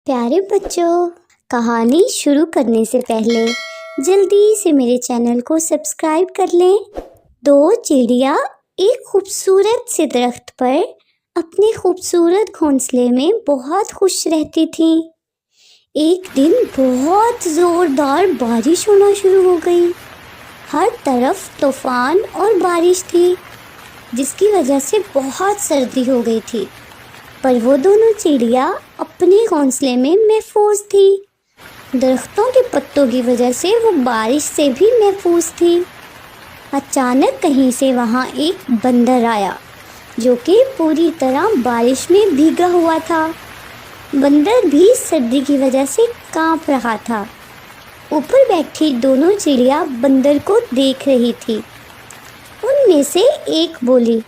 پیارے بچوں، کہانی شروع کرنے سے پہلے جلدی سے میرے چینل کو سبسکرائب کر لیں۔ دو چڑیا ایک خوبصورت سے درخت پر اپنے خوبصورت گھونسلے میں بہت خوش رہتی تھیں۔ ایک دن بہت زوردار بارش ہونا شروع ہو گئی۔ ہر طرف طوفان اور بارش تھی، جس کی وجہ سے بہت سردی ہو گئی تھی، پر وہ دونوں چڑیا اپنے گھونسلے میں محفوظ تھی۔ درختوں کے پتوں کی وجہ سے وہ بارش سے بھی محفوظ تھی۔ اچانک کہیں سے وہاں ایک بندر آیا، جو کہ پوری طرح بارش میں بھیگا ہوا تھا۔ بندر بھی سردی کی وجہ سے کانپ رہا تھا۔ اوپر بیٹھی دونوں چڑیا بندر کو دیکھ رہی تھی۔ ان میں سے ایک بولی،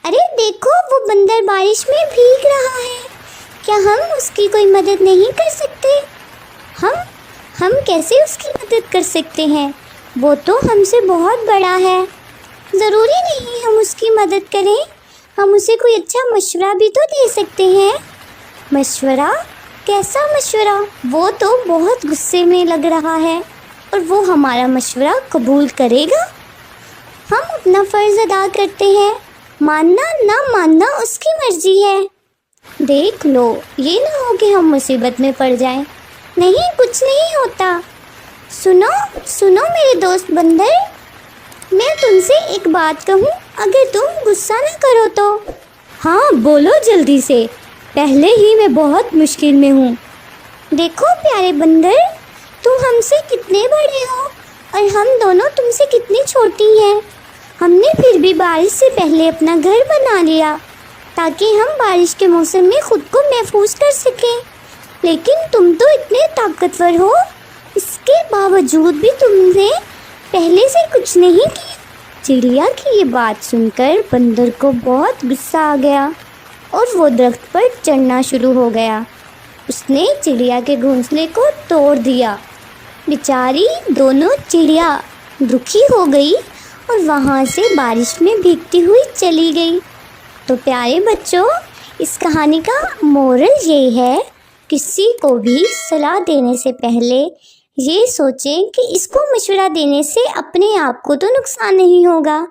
ارے دیکھو، وہ بندر بارش میں بھیگ رہا ہے، کیا ہم اس کی کوئی مدد نہیں کر سکتے؟ ہم کیسے اس کی مدد کر سکتے ہیں؟ وہ تو ہم سے بہت بڑا ہے۔ ضروری نہیں ہم اس کی مدد کریں، ہم اسے کوئی اچھا مشورہ بھی تو دے سکتے ہیں۔ مشورہ؟ کیسا مشورہ؟ وہ تو بہت غصے میں لگ رہا ہے، اور وہ ہمارا مشورہ قبول کرے گا؟ ہم اپنا فرض ادا کرتے ہیں، ماننا نہ ماننا اس کی مرضی ہے۔ دیکھ لو، یہ نہ ہو کہ ہم مصیبت میں پڑ جائیں۔ نہیں، کچھ نہیں ہوتا۔ سنو میرے دوست بندر، میں تم سے ایک بات کہوں، اگر تم غصہ نہ کرو تو۔ ہاں بولو جلدی سے، پہلے ہی میں بہت مشکل میں ہوں۔ دیکھو پیارے بندر، تم ہم سے کتنے بڑے ہو اور ہم دونوں تم سے کتنی چھوٹی ہیں۔ ہم نے پھر بھی بارش سے پہلے اپنا گھر بنا لیا تاکہ ہم بارش کے موسم میں خود کو محفوظ کر سکیں، لیکن تم تو اتنے طاقتور ہو، اس کے باوجود بھی تم نے پہلے سے کچھ نہیں کیا۔ چڑیا کی یہ بات سن کر بندر کو بہت غصہ آ گیا اور وہ درخت پر چڑھنا شروع ہو گیا۔ اس نے چڑیا کے گھونسلے کو توڑ دیا۔ بیچاری دونوں چڑیا دکھی ہو گئی اور وہاں سے بارش میں بھیگتی ہوئی چلی گئی۔ تو پیارے بچوں، اس کہانی کا مورل یہ ہے، کسی کو بھی صلاح دینے سے پہلے یہ سوچیں کہ اس کو مشورہ دینے سے اپنے آپ کو تو نقصان نہیں ہوگا۔